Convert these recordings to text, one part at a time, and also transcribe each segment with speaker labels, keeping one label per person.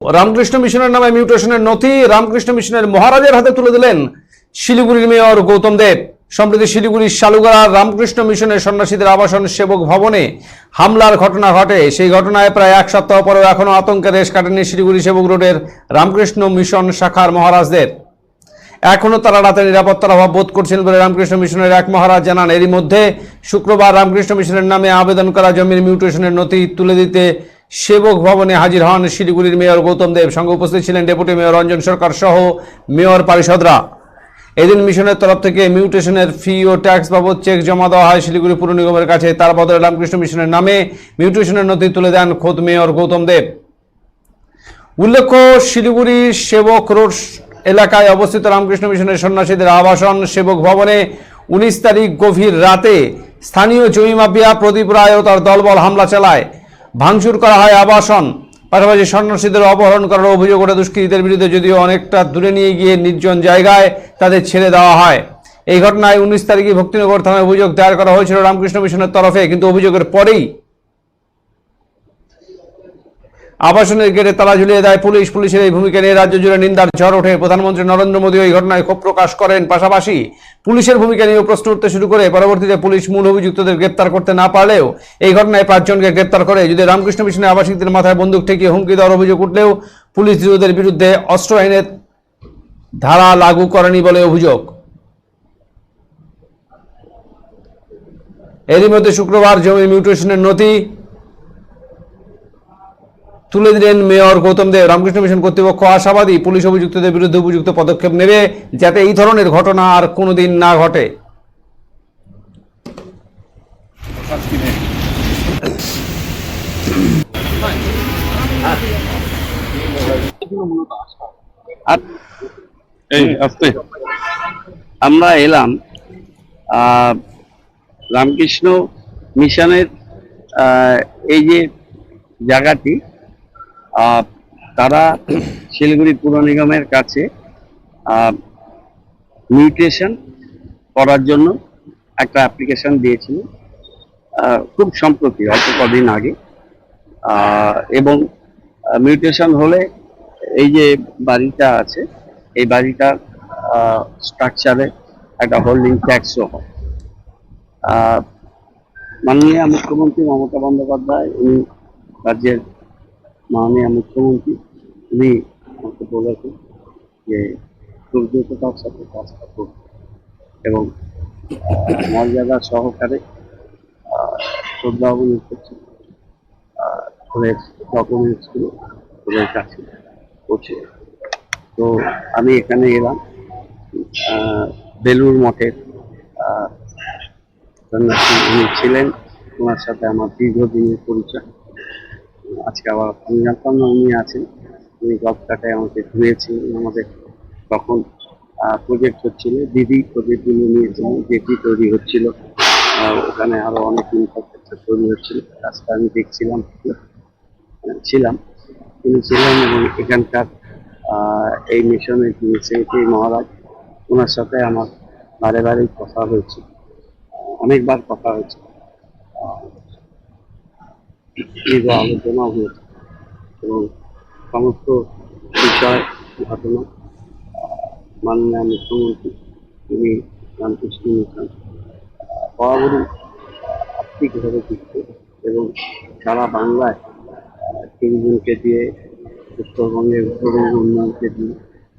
Speaker 1: রামকৃষ্ণ মিশনের নামে মিউটেশনের নথি রামকৃষ্ণ মিশনের মহারাজের হাতে তুলে দিলেন শিলিগুড়ির মেয়র গৌতম দেব। সম্প্রতি শিলিগুড়ির শালুগড়ার রামকৃষ্ণ মিশনের সন্ন্যাসীদের আবাসন সেবক ভবনে হামলার ঘটনা ঘটে। সেই ঘটনায় প্রায় এক সপ্তাহ পরেও এখনো আতঙ্কের রেশ কাটেনি শিলিগুড়ি সেবক রোডের রামকৃষ্ণ মিশন শাখার মহারাজদের। এখনো তারা রাতে নিরাপত্তার অভাব বোধ করছেন বলে রামকৃষ্ণ মিশনের এক মহারাজ জানান। এরই মধ্যে শুক্রবার রামকৃষ্ণ মিশনের নামে আবেদন করা জমির মিউটেশনের নথি তুলে দিতে সেবক ভবনে হাজির হন শিলিগুড়ির মেয়র গৌতম দেব। সঙ্গে উপস্থিত ছিলেন ডেপুটি মেয়র রঞ্জন সরকার সহ মেয়র পারিষদরা। এদিন মিশনের তরফ থেকে মিউটেশনের ফি ও ট্যাক্স বাবদ চেক জমা দেওয়া হয় শিলিগুড়ি পুর নিগমের কাছে। তার বদলে রামকৃষ্ণ মিশনের নামে মিউটেশনের নথি তুলে দেন খোদ মেয়র গৌতম দেব। উল্লেখ্য, শিলিগুড়ি সেবক রোড এলাকায় অবস্থিত রামকৃষ্ণ মিশনের সন্ন্যাসীদের আবাসন সেবক ভবনে 19 তারিখ গভীর রাতে স্থানীয় জমি মাফিয়া প্রদীপ রায় ও তার দলবল হামলা চালায়। ভাঙচুর করা হয় আবাসন, পাশাপাশি সন্ন্যাসীদের অপহরণ করার অভিযোগ ওঠে দুষ্কৃতীদের বিরুদ্ধে। যদিও অনেকটা দূরে নিয়ে গিয়ে নির্জন জায়গায় তাদের ছেড়ে দেওয়া হয়। এই ঘটনায় 19 তারিখে ভক্তিনগর থানায় অভিযোগ দায়ের করা হয়েছিল রামকৃষ্ণ মিশনের তরফে, কিন্তু অভিযোগের পরেই আবাসনের গেটে তালা ঝুলিয়ে দেয় পুলিশ। পুলিশের এই ভূমিকা নিয়ে রাজ্য জুড়ে নিন্দার ঝড় ওঠে। প্রধানমন্ত্রী নরেন্দ্র মোদী এই ঘটনায় ক্ষোভ প্রকাশ করেন। পাশাপাশি পুলিশের ভূমিকা নিয়েও প্রশ্ন উঠতে শুরু করে। পরবর্তীতে পুলিশ মূল অভিযুক্তদের গ্রেপ্তার করতে না পারলেও এই ঘটনায় 5 জনকে গ্রেপ্তার করে। যদি রামকৃষ্ণ মিশনের আবাসিকদের মাথায় বন্দুক ঠেকিয়ে হুমকি দেওয়ার অভিযোগ উঠলেও পুলিশ ধৃতদের বিরুদ্ধে অস্ত্র আইনের ধারা লাগু করেনি বলে অভিযোগ। এরই মধ্যে শুক্রবার জমি মিউটেশনের নথি তুলে দিলেন মেয়র গৌতম দেব। রামকৃষ্ণ মিশন কর্তৃপক্ষ আশাবাদী পুলিশ অভিযুক্তদের বিরুদ্ধে উপযুক্ত পদক্ষেপ নেবে, যাতে এই ধরনের ঘটনা আর কোনোদিন না ঘটে।
Speaker 2: আমরা এলাম রামকৃষ্ণ মিশনের এই যে জায়গাটি, তারা শিলিগুড়ি পুর নিগমের কাছে মিউটেশন করার জন্য একটা অ্যাপ্লিকেশন দিয়েছিল খুব সম্প্রতি, অল্প কদিন আগে। এবং মিউটেশন হলে এই যে বাড়িটা আছে, এই বাড়িটার স্ট্রাকচারে একটা হোল্ডিং ট্যাক্সও হয়। মাননীয় মুখ্যমন্ত্রী মমতা বন্দ্যোপাধ্যায়, উনি রাজ্যের মাননীয় মুখ্যমন্ত্রী, উনি আমাকে বলেছেন যে খুব দ্রুততার সাথে কাজটা করবে এবং মর্যাদা সহকারে শ্রদ্ধাবনী করছে ডকুমেন্টসগুলো ওদের কাছে পৌঁছে। তো আমি এখানে এলাম, বেলুর মঠের সন্ন্যাসী উনি ছিলেন, ওনার সাথে আমার দীর্ঘদিনের পরিচয়। আজকে আবার আমি জানতাম না উনি আছেন। উনি গল্পটায় আমাকে ঘুরিয়েছিলেন। আমাদের তখন প্রজেক্ট হচ্ছিল, দিদি প্রজেক্টগুলো নিয়েছিলেন, যেটি তৈরি হচ্ছিল, ওখানে আরো অনেক ইনফ্রাস্ট্রাকচার তৈরি হচ্ছিল। কাজটা আমি দেখছিলাম, ছিলাম, তিনি ছিলেন। এবং এখানকার এই মিশনের যিনি সেক্রেটারি মহারাজ, ওনার সাথে আমার বারে বারেই কথা হয়েছে, অনেকবার কথা হয়েছে, আলোচনা হয়েছে এবং সমস্ত বিষয় ঘটনা মাননীয় মুখ্যমন্ত্রী তিনি রামকৃষ্ণ মিশন বরাবরই আর্থিকভাবে যুক্ত এবং সারা বাংলায় তিনজনকে দিয়ে, উত্তরবঙ্গের উন্নয়নকে দিয়ে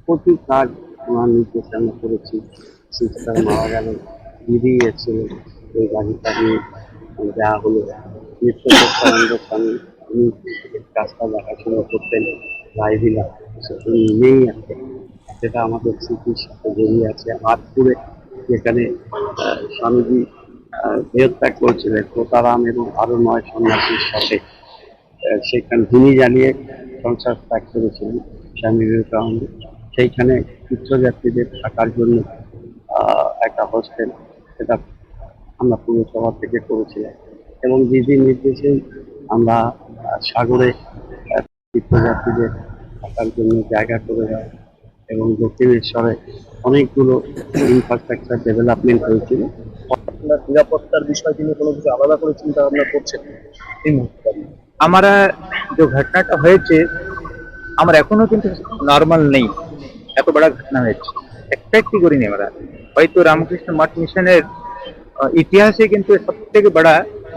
Speaker 2: প্রচুর কাজ ওনার নির্দেশনা করেছি। সিস্টার মারা গেল, দিদি এসেছিলেন, ওই গাড়িটা নিয়ে দেওয়া হলো। নিত্যানন্দ স্বামী উনি কাজটা দেখাশোনা করতেন, লাইভিলা উনি নেই আছে, সেটা আমাদের স্মৃতির সাথে জড়িয়ে আছে। আটপুরে যেখানে স্বামীজি দেহত্যাগ করেছিলেন কোতারাম এবং আরো 9 সন্ন্যাসীর সাথে, সেখানে ধুনি জ্বালিয়ে সংসার ত্যাগ করেছিলেন স্বামী বিবেকানন্দ। সেইখানে তীর্থযাত্রীদের থাকার জন্য একটা হোস্টেল, সেটা আমরা পুরসভা থেকে করেছিলাম। এবং দিদির নির্দেশে আমরা সাগরে তীর্থযাত্রীদের থাকার জন্য জায়গা করে দেয় এবং দক্ষিণেশ্বরে অনেকগুলো ইনফ্রাস্ট্রাকচার ডেভেলপমেন্ট হয়েছিল।
Speaker 3: নিরাপত্তার বিষয়টি নিয়ে কোনো কিছু আলাদা করে চিন্তা ভাবনা করছেন এই মুহূর্তে?
Speaker 4: हमारा जो घटना का হয়েছে আমরা এখনো কিন্তু নর্মাল নেই, এত বড় ঘটনা হয়েছে, এক্সপেক্টই করিনি আমরা। হয়তো রামকৃষ্ণ মঠ মিশনের ইতিহাসে কিন্তু সব থেকে বড়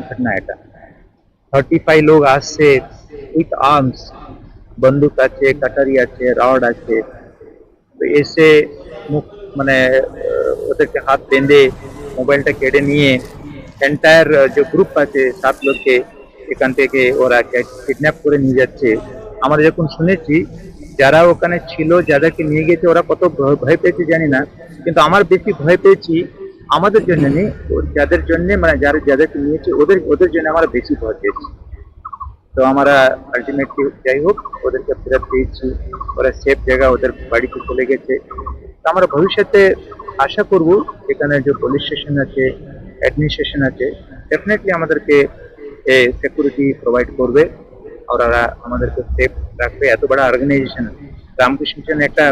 Speaker 4: ঘটনা এটা। 35 লোক আসছে উইথ আর্মস, বন্দুক আছে, কাটারি আছে, রড আছে, তো এসে মুখ মানে ওদেরকে হাত বেঁধে মোবাইলটা কেড়ে নিয়ে এন্টায়ার যে গ্রুপ আছে 7 লোককে এখান থেকে ওরা কিডন্যাপ করে নিয়ে যাচ্ছে। আমরা যখন শুনেছি যারা ওখানে ছিল, যাদেরকে নিয়ে গেছে, ওরা কত ভয় পেয়েছে জানি না, কিন্তু আমার বেশি ভয় পেয়েছি আমাদের জন্য নেই, যাদের জন্য মানে যাদেরকে নিয়েছে ওদের ওদের জন্য আমরা বেশি ভয় পেয়েছি। তো আমরা আলটিমেটলি যাই হোক ওদেরকে ফেরত পেয়েছি, ওরা সেফ জায়গা ওদের বাড়িতে চলে গেছে। তো আমরা ভবিষ্যতে আশা করব এখানে যে পুলিশ স্টেশন আছে, অ্যাডমিনিস্ট্রেশন আছে, ডেফিনেটলি আমাদেরকে সিকিউরিটি প্রোভাইড করবে, আর ওরা আমাদেরকে সেফ রাখবে। এত বড় অর্গানাইজেশন রামকৃষ্ণ মিশন একটা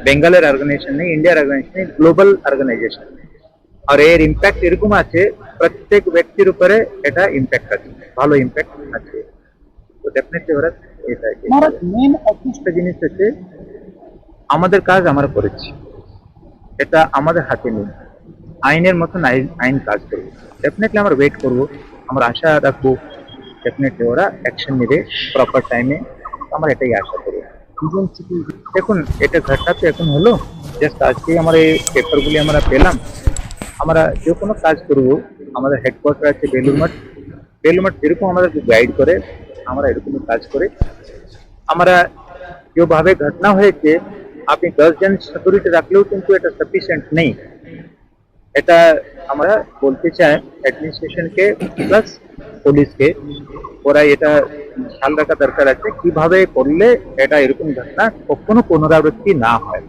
Speaker 4: বেঙ্গলের অর্গানাইজেশন নেই, ইন্ডিয়ার অর্গানাইজেশন নেই, গ্লোবাল অর্গানাইজেশন। আর এর ইম্প্যাক্ট এরকম আছে প্রত্যেক ব্যক্তির উপরে এটা ইম্প্যাক্ট আছে, ভালো ইম্প্যাক্ট আছে। তো ডেফিনেটলি ওরা এটা মেন একটা জিনিস হচ্ছে আমাদের কাজ আমরা করেছি, এটা আমাদের হাতে নেই, আইনের মতন আইন কাজ করবে। ডেফিনেটলি আমরা ওয়েট করবো, আমরা আশা রাখবো ডেফিনেটলি ওরা অ্যাকশন নেবে প্রপার টাইমে, আমরা এটাই আশা করবো। দেখুন এটা ঘটনা তো এখন হলো, জাস্ট আজকেই আমরা এই পেপারগুলি আমরা পেলাম। আমরা যে কোনো কাজ করবো, আমাদের হেডকোয়ার্টার আছে বেলুরমঠ, বেলুরমঠ যেরকম আমাদেরকে গাইড করে আমরা এরকমই কাজ করে। আমরা যেভাবে ঘটনা হয়েছে আপনি 10 জন সিকিউরিটি রাখলেও কিন্তু এটা সাফিসিয়েন্ট নেই, এটা আমরা বলতে চাই অ্যাডমিনিস্ট্রেশনকে প্লাস পুলিশকে, ওরা এটা খেয়াল রাখা দরকার আছে কিভাবে করলে এটা এরকম ঘটনা কখনো পুনরাবৃত্তি না হয়।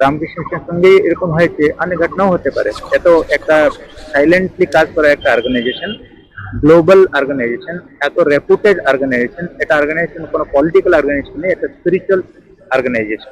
Speaker 4: রামকৃষ্ণ মিশনের সঙ্গে এরকম হয়েছে, অনেক ঘটনাও হতে পারে। এত একটা সাইলেন্টলি কাজ করা একটা অর্গানাইজেশন, গ্লোবাল অর্গানাইজেশন, এত রেপুটেড অর্গানাইজেশন, এটা অর্গানাইজেশন কোনো পলিটিক্যাল অর্গানাইজেশন নেই, এটা স্পিরিচুয়াল অর্গানাইজেশন।